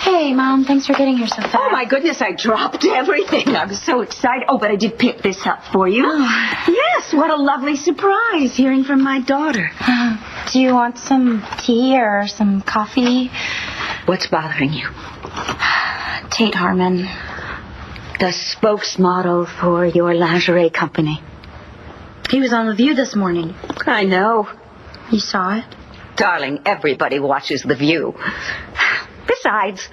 Hey, Mom, thanks for getting here so fast. Oh, my goodness, I dropped everything. I was so excited. Oh, but I did pick this up for you. Oh. Yes, what a lovely surprise, hearing from my daughter. Do you want some tea or some coffee? What's bothering you? Tate Harmon. The spokesmodel for your lingerie company. He was on The View this morning. I know. You saw it? Darling, everybody watches The View. Besides,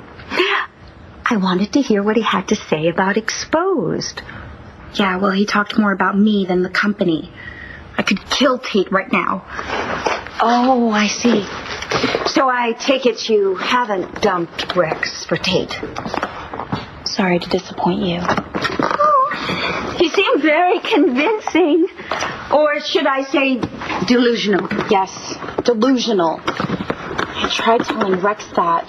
I wanted to hear what he had to say about Exposed. Yeah, well, he talked more about me than the company. I could kill Tate right now. Oh, I see. So I take it you haven't dumped Rex for Tate. Sorry to disappoint you. Oh, he seemed very convincing. Or should I say delusional? Yes, delusional. I tried telling Rex that.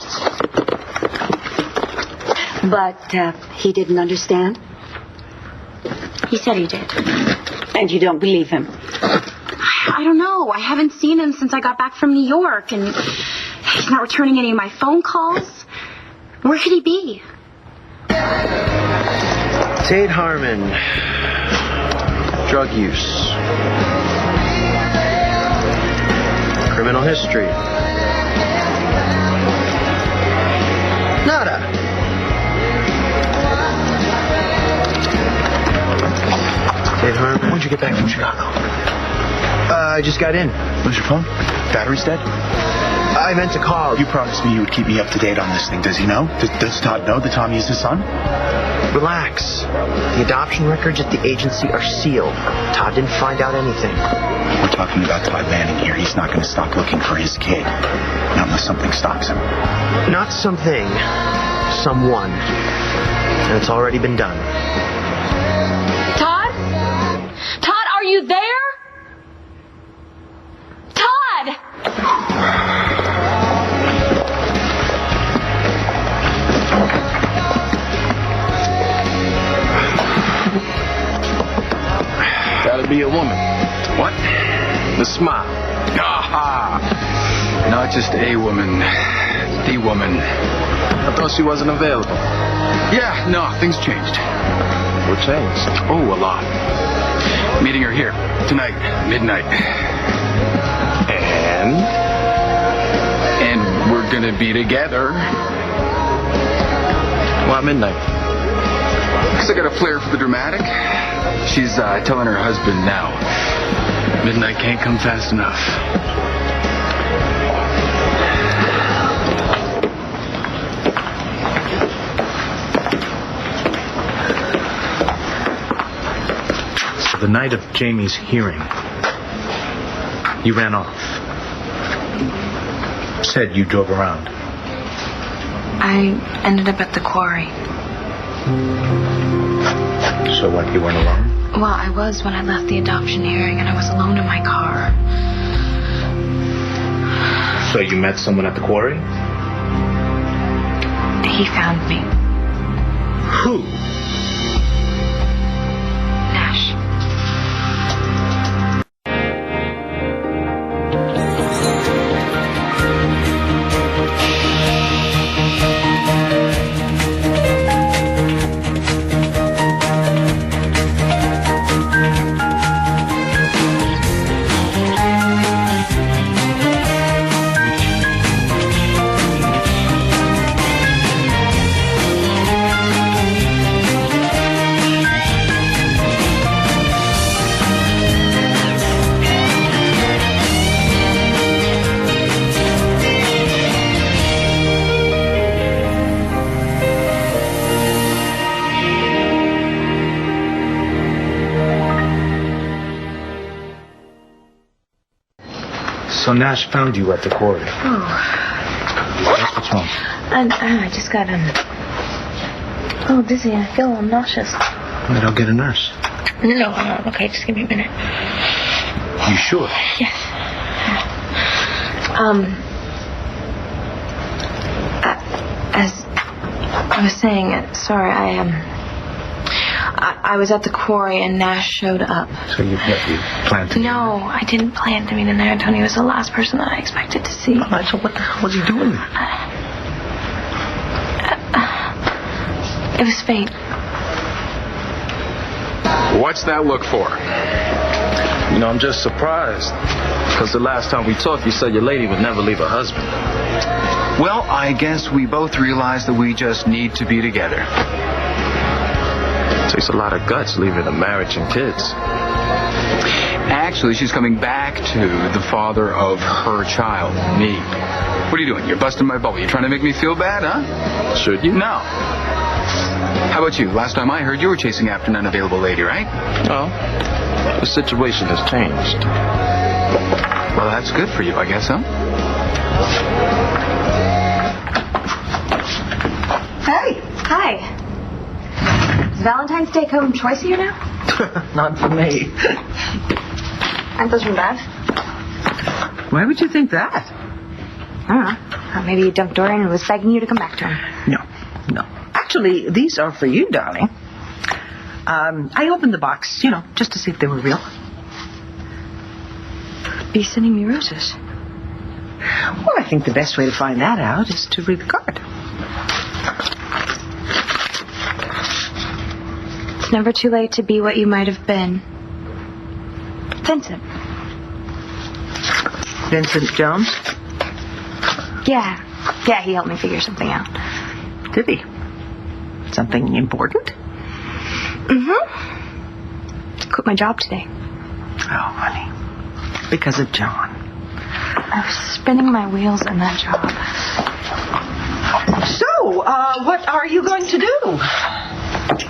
But he didn't understand? He said he did. And you don't believe him? I don't know. I haven't seen him since I got back from New York, and he's not returning any of my phone calls. Where could he be? Tate Harmon. Drug use. Criminal history. Nada. Tate Harmon. When'd you get back from Chicago? I just got in. Where's your phone? Battery's dead? I meant to call. You promised me you would keep me up to date on this thing. Does he know? Does Todd know that Tommy is his son? Relax. The adoption records at the agency are sealed. Todd didn't find out anything. We're talking about Todd Manning here. He's not going to stop looking for his kid. Not unless something stops him. Not something. Someone. And it's already been done. Todd? Todd, are you there? Todd! Gotta be a woman. What? The smile. Aha! Not just a woman. The woman. I thought she wasn't available. Yeah, no, things changed. What changed? Oh, a lot. Meeting her here. Tonight, midnight. And we're gonna be together. Why midnight? Because I got a flair for the dramatic. She's telling her husband now. Midnight can't come fast enough. So the night of Jamie's hearing, you ran off. Said you drove around. I ended up at the quarry. So what, you weren't alone? Well, I was when I left the adoption hearing, and I was alone in my car. So you met someone at the quarry? He found me. Who? Nash. So Nash found you at the quarry. Oh. What's wrong? I just got dizzy. I feel nauseous. Then I'll get a nurse. No, okay, just give me a minute. You sure? Yes. As I was saying, sorry, I was at the quarry and Nash showed up. So you planned to? No, I didn't plan to meet him there. Tony was the last person that I expected to see. So what the hell was he doing? It was fate. What's that look for? You know, I'm just surprised. Because the last time we talked, you said your lady would never leave her husband. Well, I guess we both realize that we just need to be together. It takes a lot of guts leaving a marriage and kids. Actually, she's coming back to the father of her child, me. What are you doing? You're busting my bubble. You trying to make me feel bad, huh? Should you? No. How about you? Last time I heard, you were chasing after an unavailable lady, right? No. The situation has changed. Well, that's good for you, I guess, huh? Hey. Hi. Is Valentine's Day home twice a year now? Not for me. Aren't those from Bev? Why would you think that? I don't know. Maybe you dumped Dorian and was begging you to come back to him. No. Actually, these are for you, darling. I opened the box, just to see if they were real. Be sending me roses. Well, I think the best way to find that out is to read the card. It's never too late to be what you might have been. Vincent. Vincent Jones? Yeah, he helped me figure something out. Did he? Something important? Mm-hmm. Quit my job today. Oh, honey. Because of John. I was spinning my wheels in that job. So, what are you going to do?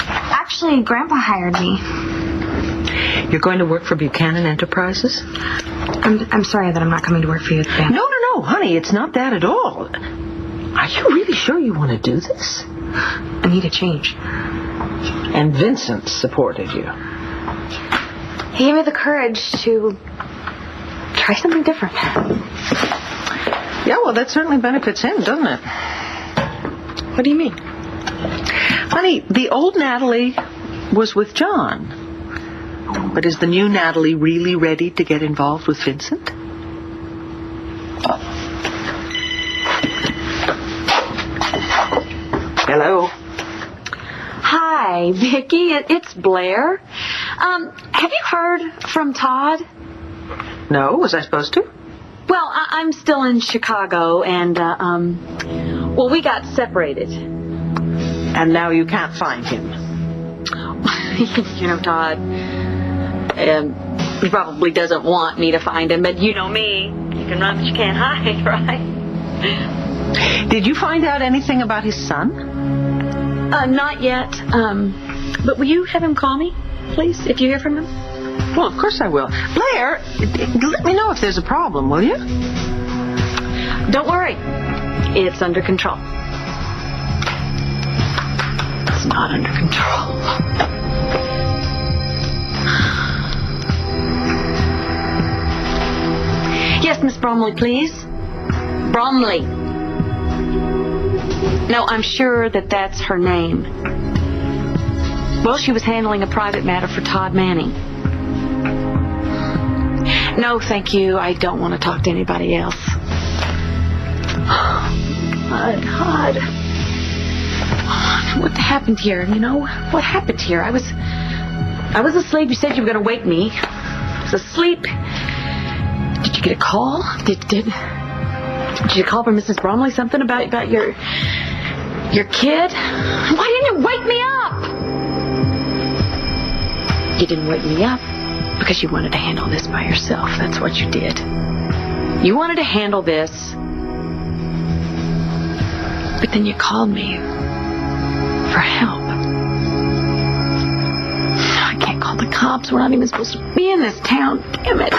Actually, Grandpa hired me. You're going to work for Buchanan Enterprises? I'm sorry that I'm not coming to work for you today. No, honey, it's not that at all. Are you really sure you want to do this? I need a change. And Vincent supported you. He gave me the courage to try something different. Yeah, well, that certainly benefits him, doesn't it? What do you mean? Honey, the old Natalie was with John. But is the new Natalie really ready to get involved with Vincent? Hello. Hi, Vicki. It's Blair. Have you heard from Todd? No, was I supposed to? Well, I'm still in Chicago, and, we got separated. And now you can't find him. Todd, he probably doesn't want me to find him, but you know me. You can run, but you can't hide, right? Did you find out anything about his son? Not yet. But will you have him call me, please, if you hear from him? Well, of course I will. Blair, let me know if there's a problem, will you? Don't worry. It's under control. It's not under control. Yes, Miss Bromley, please. Bromley. No, I'm sure that's her name. Well, she was handling a private matter for Todd Manning. No, thank you. I don't want to talk to anybody else. Todd. What happened here? What happened here? I was asleep. You said you were going to wake me. I was asleep. Did you get a call? Did you call from Mrs. Bromley something about your kid? Why didn't you wake me up? You didn't wake me up because you wanted to handle this by yourself. That's what you did. You wanted to handle this, but then you called me for help. I can't call the cops. We're not even supposed to be in this town. Damn it.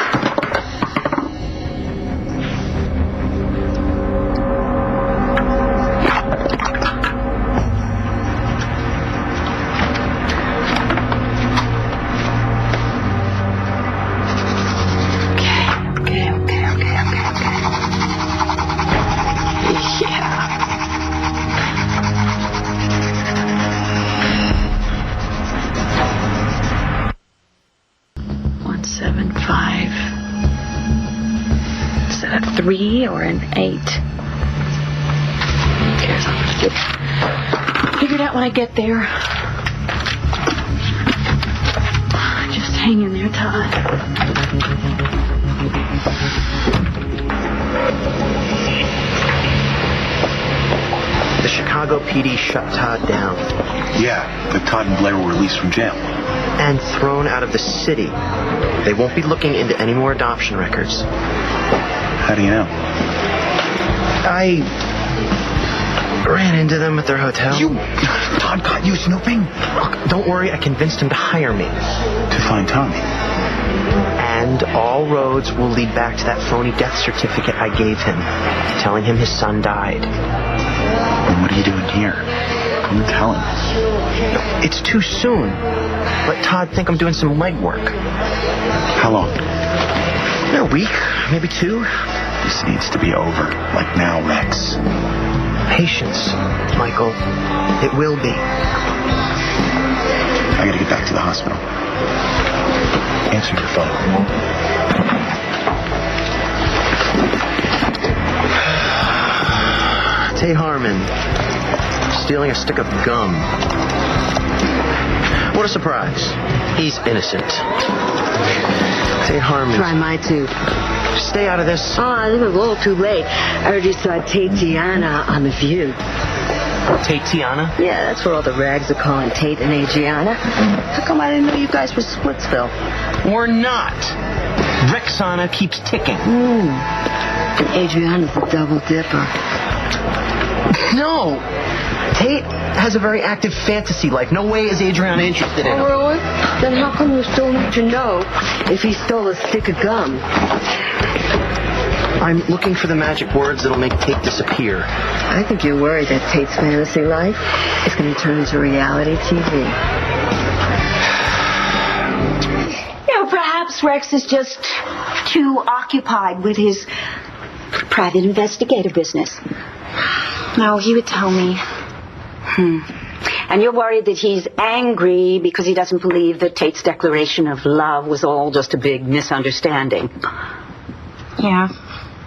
Or an 8. Who cares? I'll just figure it out when I get there. Just hang in there, Todd. The Chicago PD shut Todd down. Yeah, but Todd and Blair were released from jail. And thrown out of the city. They won't be looking into any more adoption records. How do you know? I ran into them at their hotel. Todd caught you snooping? Look, don't worry, I convinced him to hire me. To find Tommy. And all roads will lead back to that phony death certificate I gave him, telling him his son died. And what are you doing here? Come and tell him. It's too soon. Let Todd think I'm doing some legwork. How long? A week, maybe 2. This needs to be over. Like now, Rex. Patience, Michael. It will be. I gotta get back to the hospital. Answer your phone. Tay Harmon. Stealing a stick of gum. What a surprise. He's innocent. Tay Harmon. Try my tube. Stay out of this. Oh, I think it was a little too late. I already saw Tatiana on The View. Tatiana? Yeah, that's what all the rags are calling Tate and Adriana. How come I didn't know you guys were Splitsville? We're not. Rexana keeps ticking. And Adriana's a double dipper. No. Tate has a very active fantasy life. No way is Adriana interested in him. Oh, really? Then how come you still need to know if he stole a stick of gum? I'm looking for the magic words that'll make Tate disappear. I think you're worried that Tate's fantasy life is going to turn into reality TV. Perhaps Rex is just too occupied with his private investigator business. No, he would tell me. And you're worried that he's angry because he doesn't believe that Tate's declaration of love was all just a big misunderstanding. Yeah.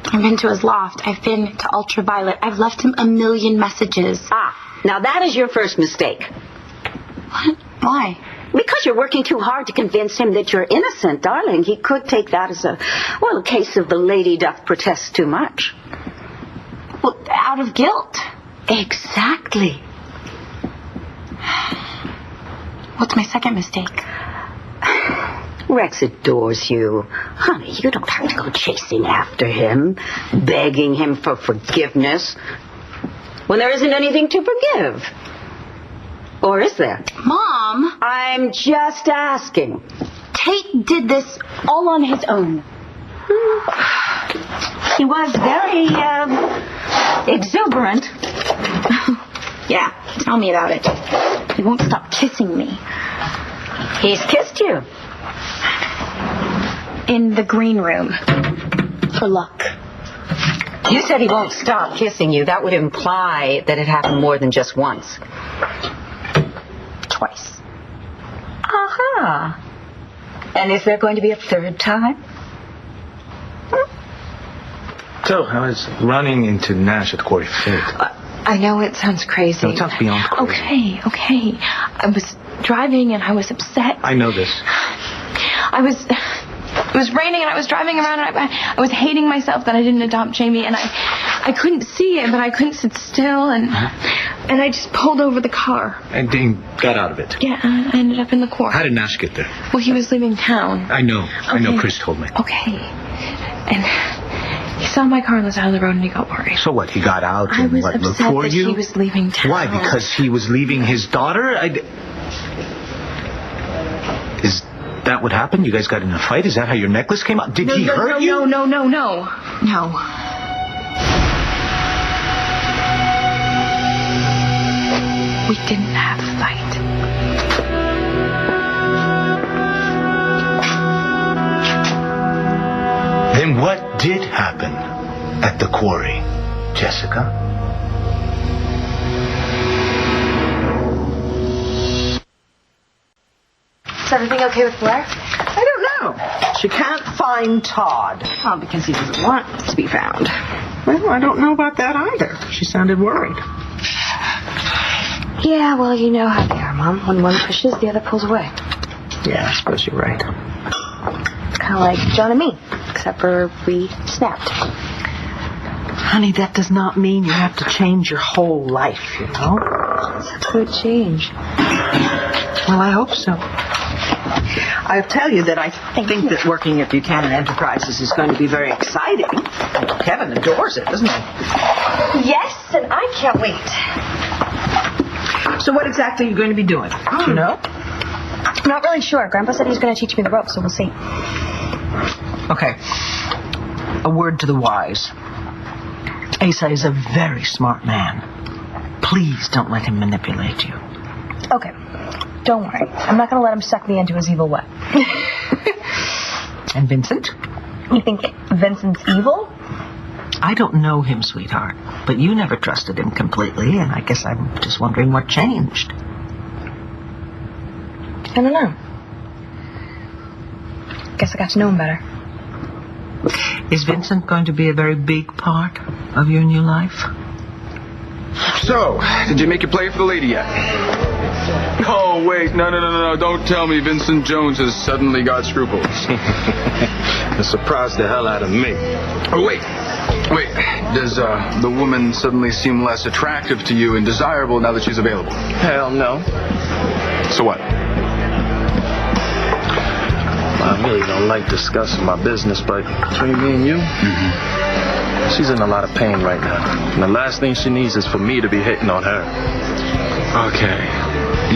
I've been to his loft. I've been to Ultraviolet. I've left him 1,000,000 messages. Now that is your first mistake. What? Why? Because you're working too hard to convince him that you're innocent, darling. He could take that as a case of the lady doth protest too much. Well, out of guilt. Exactly. What's my second mistake? Rex adores you. Honey, you don't have to go chasing after him, begging him for forgiveness, when there isn't anything to forgive. Or is there? Mom! I'm just asking. Tate did this all on his own. He was very, exuberant. Yeah, tell me about it. He won't stop kissing me. He's kissed you. In the green room. For luck. You said he won't stop kissing you. That would imply that it happened more than just once. Twice. Aha. And is there going to be a third time? So, how is running into Nash at the quarry fate? I know it sounds crazy. No, it sounds beyond crazy. Okay. I was driving and I was upset. I know this. It was raining and I was driving around and I was hating myself that I didn't adopt Jamie, and I couldn't see it, but I couldn't sit still, and I just pulled over the car. And Dean got out of it. Yeah, I ended up in the court. How did Nash get there? Well, he was leaving town. I know. Chris told me. Okay. And he saw my car on the side of the road and he got worried. So what? He got out I and was looked upset for that you? he was leaving town. Why? Because he was leaving his daughter? Is that what happened? You guys got in a fight? Is that how your necklace came out? Did he hurt you? No. We didn't have a fight. Then what did happen at the quarry, Jessica? Is everything okay with Blair? I don't know. She can't find Todd. Oh, because he doesn't want to be found. Well, I don't know about that either. She sounded worried. Yeah, well, you know how they are, Mom. When one pushes, the other pulls away. Yeah, I suppose you're right. It's kind of like John and me, except for we snapped. Honey, that does not mean you have to change your whole life, you know? It's a good change. Well, I hope so. I'll tell you that I think that working at Buchanan Enterprises is going to be very exciting. Kevin adores it, doesn't he? Yes, and I can't wait. So what exactly are you going to be doing? Do you know? I'm not really sure. Grandpa said he's going to teach me the ropes, so we'll see. Okay. A word to the wise. Asa is a very smart man. Please don't let him manipulate you. Okay. Don't worry. I'm not going to let him suck me into his evil web. And Vincent? You think Vincent's evil? I don't know him, sweetheart, but you never trusted him completely, and I guess I'm just wondering what changed. I don't know. Guess I got to know him better. Is Vincent going to be a very big part of your new life? So, did you make your play for the lady yet? Oh, wait. No. Don't tell me Vincent Jones has suddenly got scruples. It surprised the hell out of me. Oh, wait. Does the woman suddenly seem less attractive to you and desirable now that she's available? Hell no. So what? I really don't like discussing my business, but between me and you, she's in a lot of pain right now. And the last thing she needs is for me to be hitting on her. Okay.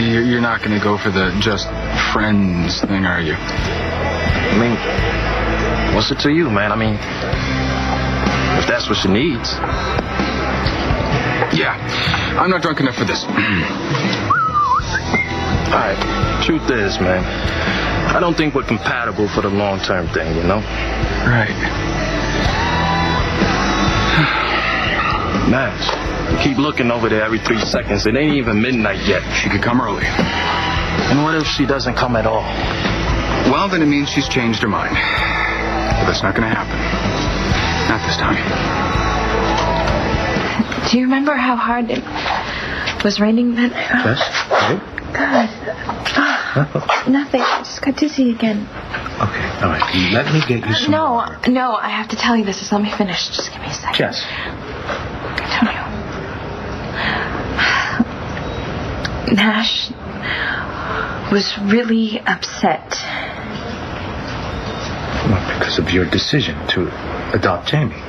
You're not going to go for the just friends thing, are you? I mean, what's it to you, man? I mean, if that's what she needs. Yeah. I'm not drunk enough for this. Alright, truth is, man, I don't think we're compatible for the long-term thing, you know? Right. Nash, you keep looking over there every 3 seconds. It ain't even midnight yet. She could come early. And what if she doesn't come at all? Well, then it means she's changed her mind. But that's not going to happen. Not this time. Do you remember how hard it was raining then? Yes? God. Nothing. I just got dizzy again. Okay, all right. Let me get you some water. No, I have to tell you this. Just let me finish. Just give me a second. Jess. Antonio. Nash was really upset. Well, because of your decision to adopt Jamie.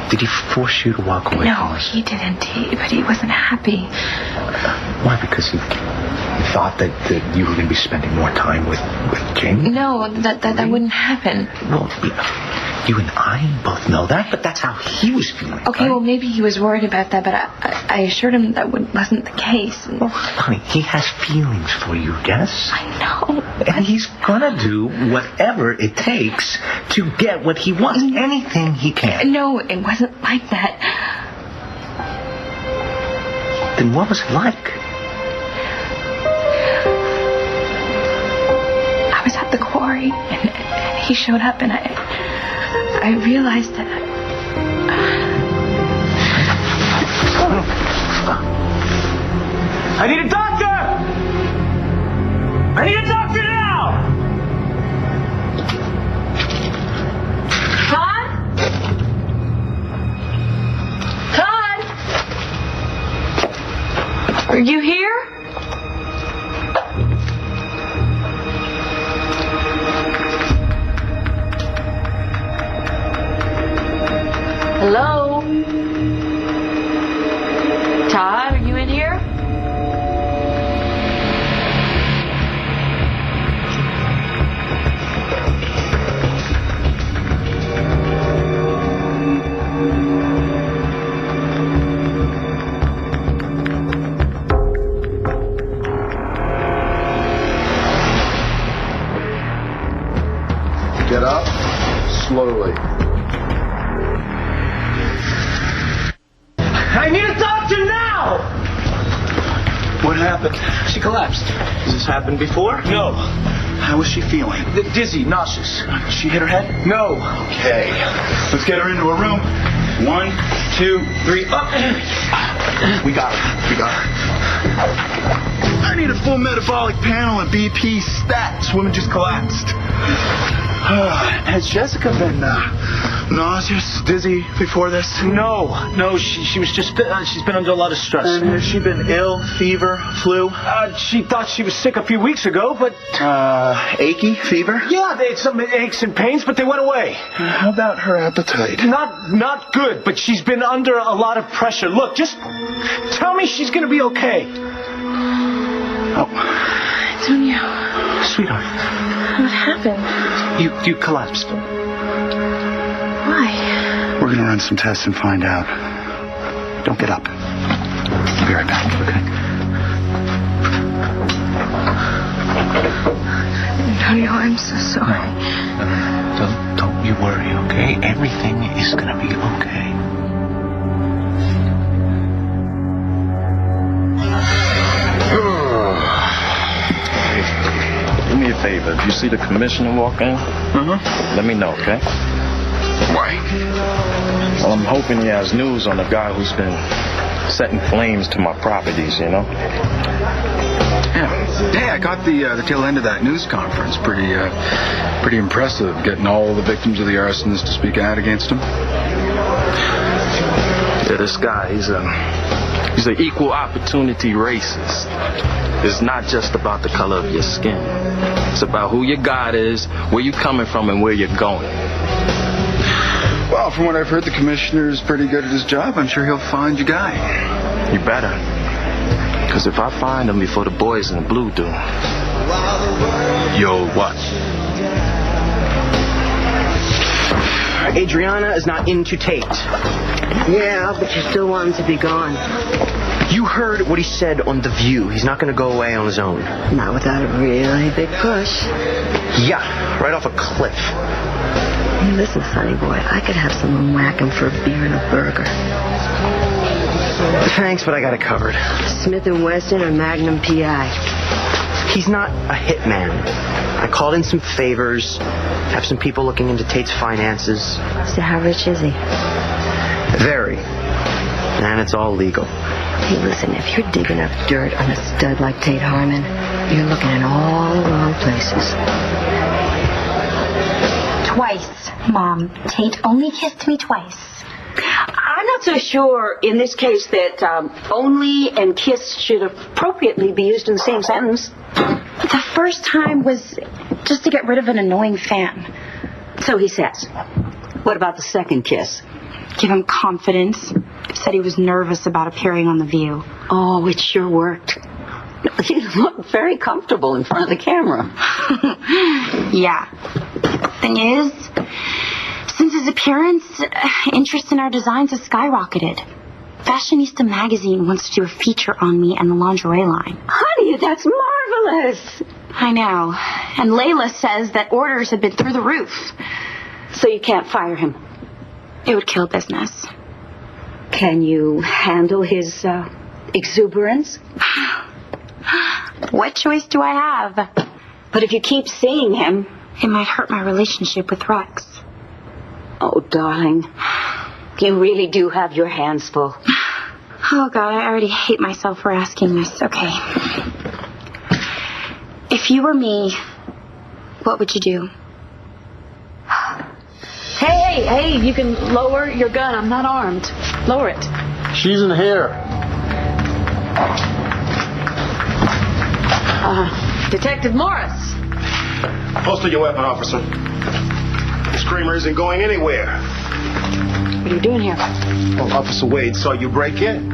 Did he force you to walk away No, from us? he didn't. But he wasn't happy. Why? Because he thought that you were going to be spending more time with Jamie? No, that wouldn't happen. Well, you and I both know that, but that's how he was feeling. Okay, right? well, maybe he was worried about that, but I assured him that wasn't the case. Well, honey, he has feelings for you, Jess. I know. And he's gonna do whatever it takes to get what he wants. Anything he can. No, it wasn't like that. Then what was it like? I was at the quarry, and he showed up, and I realized that... I need a doctor! I need a doctor now! Todd? Todd? Are you here? Hello? Todd, are you in here? Get up slowly. I need a doctor now! What happened? She collapsed. Has this happened before? No. How is she feeling? Dizzy, nauseous. She hit her head? No. Okay. Let's get her into a room. 1, 2, 3, up. We got her. I need a full metabolic panel and BP stats. Woman just collapsed. Has Jessica been nauseous, dizzy before this? No, she was just, she's been under a lot of stress. And has she been ill, fever, flu? She thought she was sick a few weeks ago, but... achy, fever? Yeah, they had some aches and pains, but they went away. How about her appetite? Not good, but she's been under a lot of pressure. Look, just tell me she's gonna be okay. Oh. Antonio. Sweetheart. What happened? You collapsed. Why? We're gonna run some tests and find out. Don't get up. I'll be right back, okay? Antonio, I'm so sorry. No. Don't you worry, okay? Everything is gonna be okay. Do me a favor. If you see the commissioner walk in, let me know, okay? Why? Well, I'm hoping he has news on the guy who's been setting flames to my properties, you know? Yeah. Hey, I got the tail end of that news conference. Pretty impressive, getting all the victims of the arsonists to speak out against him. Yeah, this guy, he's an equal opportunity racist. It's not just about the color of your skin. It's about who your God is, where you're coming from, and where you're going. Well, from what I've heard, the commissioner's pretty good at his job. I'm sure he'll find your guy. You better. Because if I find him before the boys in the blue do... Yo, what? Adriana is not into Tate. Yeah, but you still want him to be gone. You heard what he said on The View. He's not going to go away on his own. Not without a really big push. Yeah, right off a cliff. Hey, listen, sonny boy, I could have someone whack him for a beer and a burger. Thanks, but I got it covered. Smith & Wesson or Magnum PI? He's not a hitman. I called in some favors, have some people looking into Tate's finances. So how rich is he? Very. And it's all legal. Hey, listen, if you're digging up dirt on a stud like Tate Harmon, you're looking in all the wrong places. Twice, Mom. Tate only kissed me twice. I'm not so sure in this case that only and kiss should appropriately be used in the same sentence. The first time was just to get rid of an annoying fan. So he says. What about the second kiss? Give him confidence. Said he was nervous about appearing on The View. Oh, it sure worked. He looked very comfortable in front of the camera. Yeah. Thing is, since his appearance, interest in our designs has skyrocketed. Fashionista magazine wants to do a feature on me and the lingerie line. Honey, that's marvelous. I know. And Layla says that orders have been through the roof. So you can't fire him? It would kill business. Can you handle his exuberance? What choice do I have? But if you keep seeing him... It might hurt my relationship with Rex. Oh, darling. You really do have your hands full. Oh, God, I already hate myself for asking this. Okay. If you were me, what would you do? Hey, you can lower your gun. I'm not armed. Lower it. She's in here. Detective Morris. Holster your weapon, officer. The screamer isn't going anywhere. What are you doing here? Well, Officer Wade saw you break in.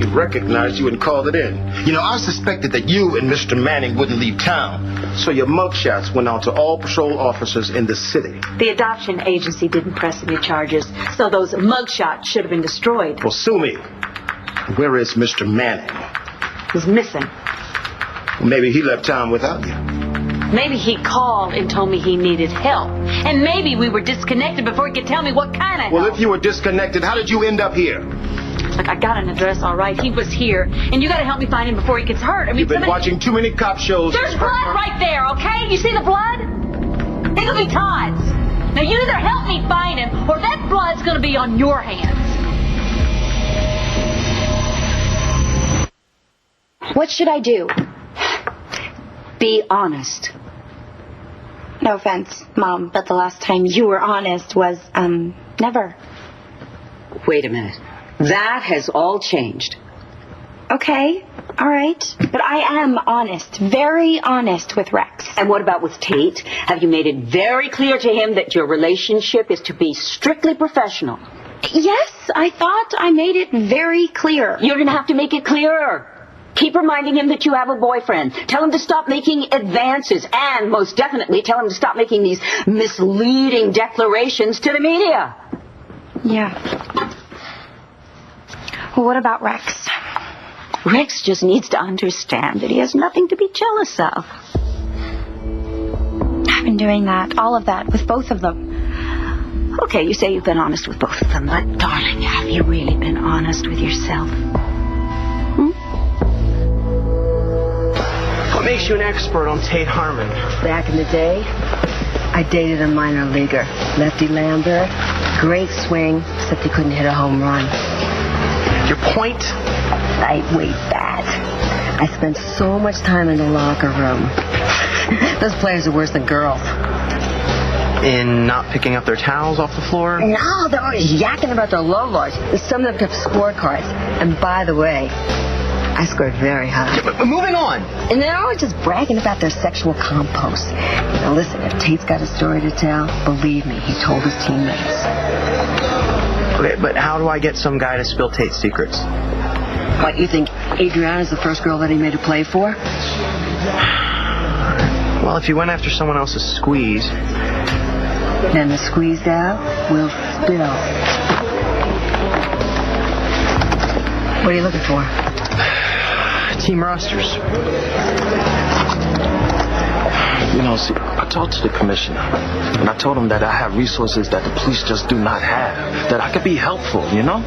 He recognized you and called it in. You know, I suspected that you and Mr. Manning wouldn't leave town. So your mugshots went out to all patrol officers in the city. The adoption agency didn't press any charges, so those mugshots should have been destroyed. Well, sue me. Where is Mr. Manning? He's missing. Well, maybe he left town without you. Maybe he called and told me he needed help. And maybe we were disconnected before he could tell me what kind of help. Well, if you were disconnected, how did you end up here? Look, I got an address, all right. He was here. And you got to help me find him before he gets hurt. I mean, You've been watching too many cop shows. There's blood right there, okay? You see the blood? It'll be Todd's. Now, you either help me find him, or that blood's going to be on your hands. What should I do? Be honest. No offense, Mom, but the last time you were honest was, never. Wait a minute. That has all changed. Okay, all right. But I am honest, very honest with Rex. And what about with Tate? Have you made it very clear to him that your relationship is to be strictly professional? Yes, I thought I made it very clear. You're going to have to make it clearer. Keep reminding him that you have a boyfriend. Tell him to stop making advances. And most definitely tell him to stop making these misleading declarations to the media. Yeah. Well, what about Rex? Rex just needs to understand that he has nothing to be jealous of. I've been doing that, all of that, with both of them. Okay, you say you've been honest with both of them, but darling, have you really been honest with yourself? What makes you an expert on Tate Harmon? Back in the day, I dated a minor leaguer, Lefty Lambert. Great swing, except he couldn't hit a home run. Your point? Lightweight bat. I spent so much time in the locker room. Those players are worse than girls. In not picking up their towels off the floor? No, they're always yakking about their low lows. Some of them kept scorecards. And by the way, I scored very high. But moving on. And they're always just bragging about their sexual compost. Now listen, if Tate's got a story to tell, believe me, he told his teammates. Okay, but how do I get some guy to spill Tate's secrets? What, you think Adriana's the first girl that he made a play for? Well, if he went after someone else's squeeze... Then the squeezed out will spill. What are you looking for? Team rosters. You know, see, I talked to the commissioner, and I told him that I have resources that the police just do not have, that I could be helpful, you know?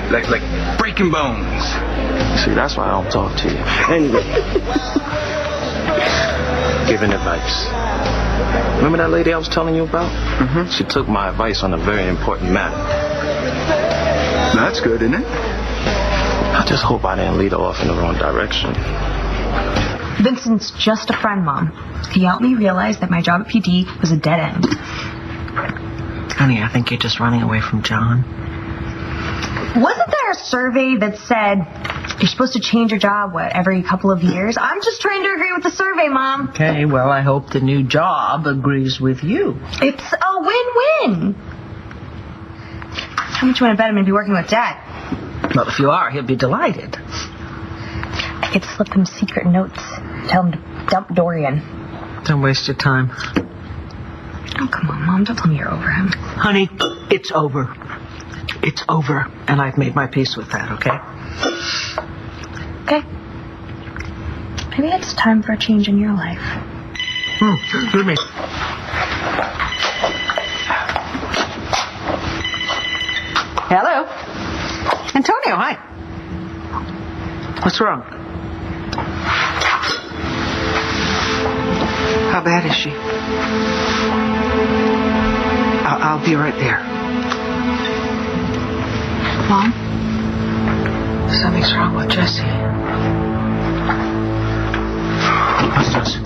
Like breaking bones. See, that's why I don't talk to you. Anyway. Giving advice. Remember that lady I was telling you about? Mm-hmm. She took my advice on a very important matter. That's good, isn't it? I just hope I didn't lead her off in the wrong direction. Vincent's just a friend, Mom. He helped me realize that my job at PD was a dead end. Honey, I think you're just running away from John. Wasn't there a survey that said you're supposed to change your job, every couple of years? I'm just trying to agree with the survey, Mom. Okay, well, I hope the new job agrees with you. It's a win-win. How much you want to bet I'm going to be working with Dad? Well, if you are, he'll be delighted. I could slip him secret notes. Tell him to dump Dorian. Don't waste your time. Oh, come on, Mom. Don't tell me you're over him. Honey, it's over. It's over, and I've made my peace with that, okay? Okay. Maybe it's time for a change in your life. Give me. Hello? Antonio, hi. What's wrong? How bad is she? I'll be right there. Mom? Something's wrong with Jessie. What's this?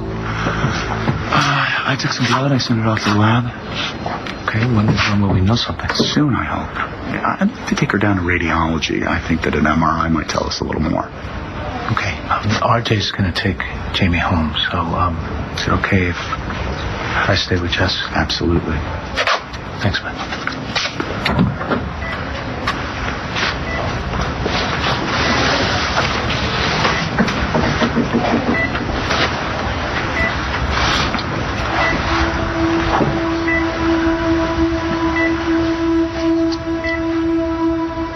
I took some blood. I sent it off to the lab. Okay, when will we know something? Soon, I hope. I'd like to take her down to radiology. I think that an MRI might tell us a little more. Okay, RJ's going to take Jamie home, so is it okay if I stay with Jess? Absolutely. Thanks, man.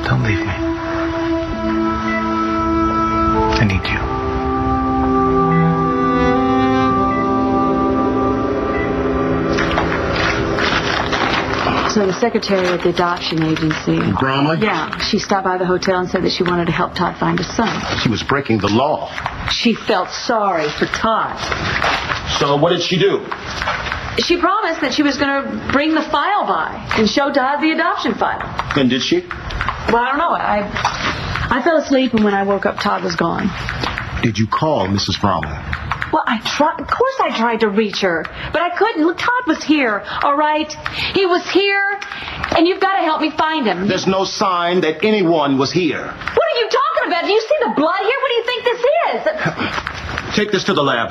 Don't leave me. I need you. So the secretary at the adoption agency. Grandma? Yeah, she stopped by the hotel and said that she wanted to help Todd find his son. She was breaking the law. She felt sorry for Todd. So what did she do? She promised that she was going to bring the file by and show Todd the adoption file. And did she? Well, I don't know. I fell asleep, and when I woke up, Todd was gone. Did you call Mrs. Brown? Well, of course I tried to reach her, but I couldn't. Look, Todd was here, all right? He was here, and you've got to help me find him. There's no sign that anyone was here. What are you talking about? Do you see the blood here? What do you think this is? Take this to the lab.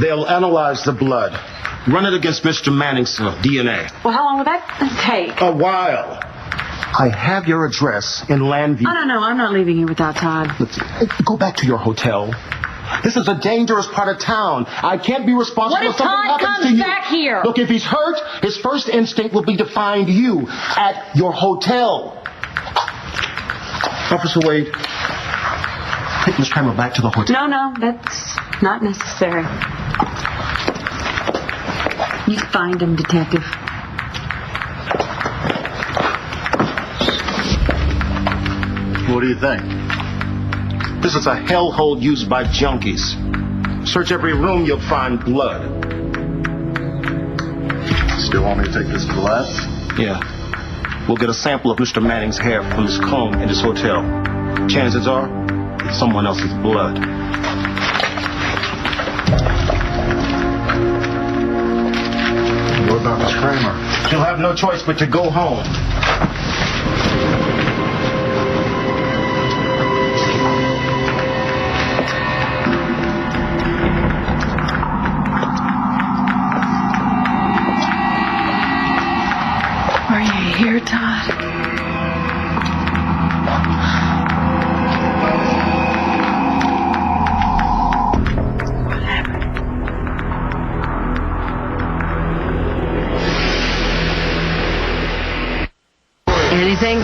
They'll analyze the blood. Run it against Mr. Manning's DNA. Well, how long will that take? A while. I have your address in Landview. Oh, no, I'm not leaving here without Todd. Go back to your hotel. This is a dangerous part of town. I can't be responsible What if if something Todd happens to comes you. back here? Look, if he's hurt, his first instinct will be to find you at your hotel. Officer Wade, take Miss Kramer back to the hotel. No, that's not necessary. You find him, Detective. What do you think? This is a hellhole used by junkies. Search every room, you'll find blood. Still want me to take this to the lab? Yeah. We'll get a sample of Mr. Manning's hair from his comb in his hotel. Chances are, it's someone else's blood. What about Miss Kramer? You'll have no choice but to go home. Are you here, Todd? Anything?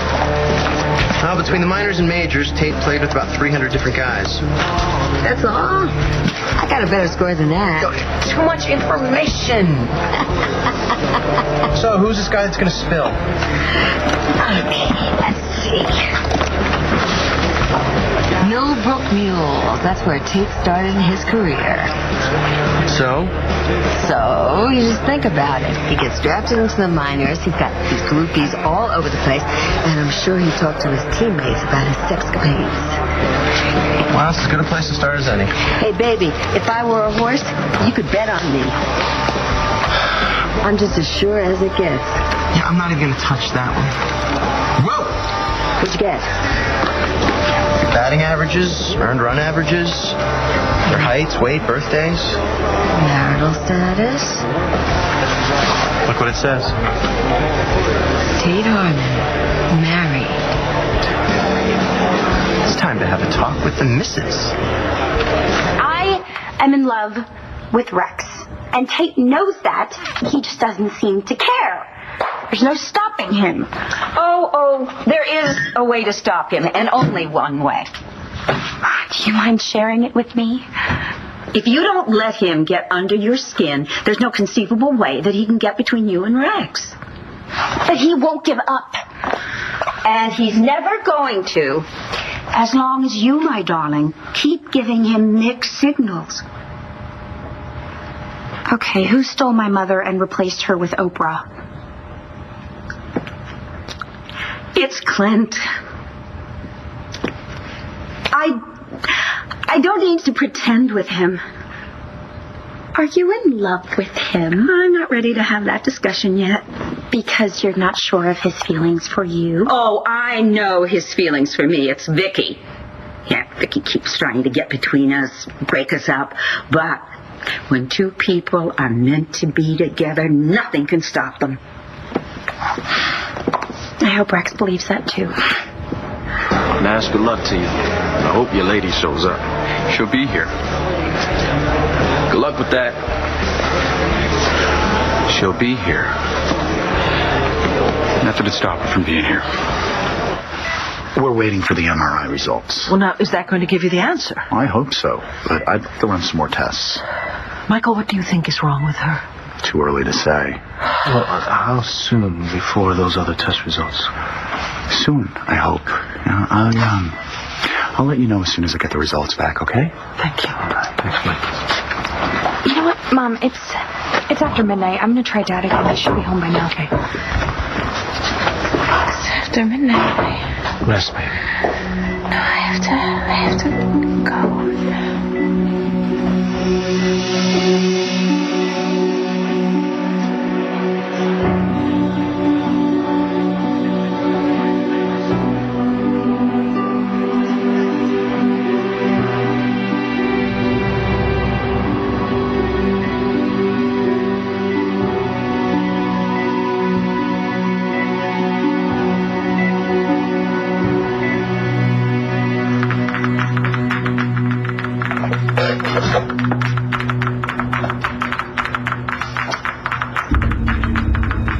Between the minors and majors, Tate played with about 300 different guys. That's all? I got a better score than that. Too much information. So, who's this guy that's going to spill? Okay, let's see. Millbrook Mules. That's where Tate started his career. So, you just think about it. He gets drafted into the minors. He's got these groupies all over the place. And I'm sure he talked to his teammates about his sexcapades. well, it's as good a place to start as any. Hey, baby, if I were a horse, you could bet on me. I'm just as sure as it gets. Yeah, I'm not even going to touch that one. Whoa! What'd you get? Batting averages, earned run averages, their heights, weight, birthdays. Marital status? Look what it says. Tate Harmon, married. It's time to have a talk with the missus. I am in love with Rex. And Tate knows that. He just doesn't seem to care. There's no stopping him. Oh, there is a way to stop him, and only one way. Do you mind sharing it with me? If you don't let him get under your skin, there's no conceivable way that he can get between you and Rex. But he won't give up. And he's never going to, as long as you, my darling, keep giving him mixed signals. Okay, who stole my mother and replaced her with Oprah? It's Clint. I don't need to pretend with him. Are you in love with him? I'm not ready to have that discussion yet. Because you're not sure of his feelings for you? Oh, I know his feelings for me. It's Vicky. Yeah, Vicky keeps trying to get between us, break us up. But when two people are meant to be together, nothing can stop them. I hope Rex believes that too. Nash, good luck to you. I hope your lady shows up. She'll be here. Good luck with that. She'll be here. Nothing to stop her from being here. We're waiting for the MRI results. Well, now, is that going to give you the answer? I hope so, but I'd have to run some more tests. Michael, what do you think is wrong with her? Too early to say. Well, how soon before those other test results? Soon, I hope. I'll let you know as soon as I get the results back, okay? Thank you. All right. Thanks, Mike. You know what, Mom? It's after midnight. I'm gonna try Dad again. I should be home by now. Okay. It's after midnight. Rest, baby. No, have to go.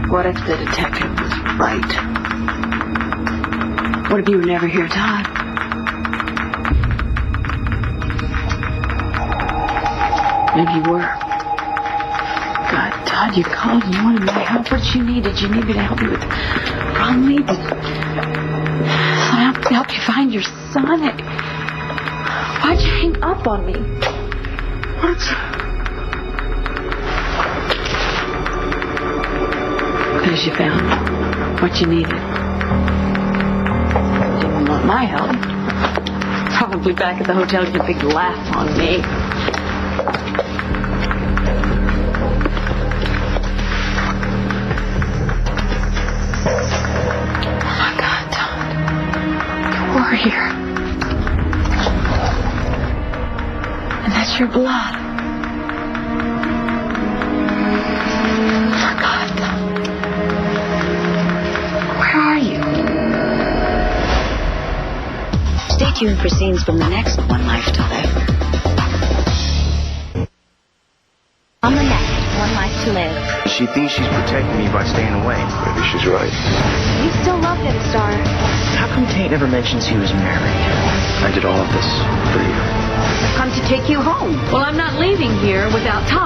What if the detective was right? What if you were never here, Todd? Maybe you were. God, Todd, you called and you wanted my help. What did you need? Did you need me to help you with Bromley? Did I help you find your son? Why'd you hang up on me? What? Because you found what you needed. Didn't want my help. Probably back at the hotel getting a big laugh on me. Oh my God, Todd. You were here. And that's your blood. Stay tuned for scenes from the next One Life to Live. On the next One Life to Live. She thinks she's protecting me by staying away. Maybe she's right. You still love him, Star. How come Tate never mentions he was married? I did all of this for you. I've come to take you home. Well, I'm not leaving here without Todd.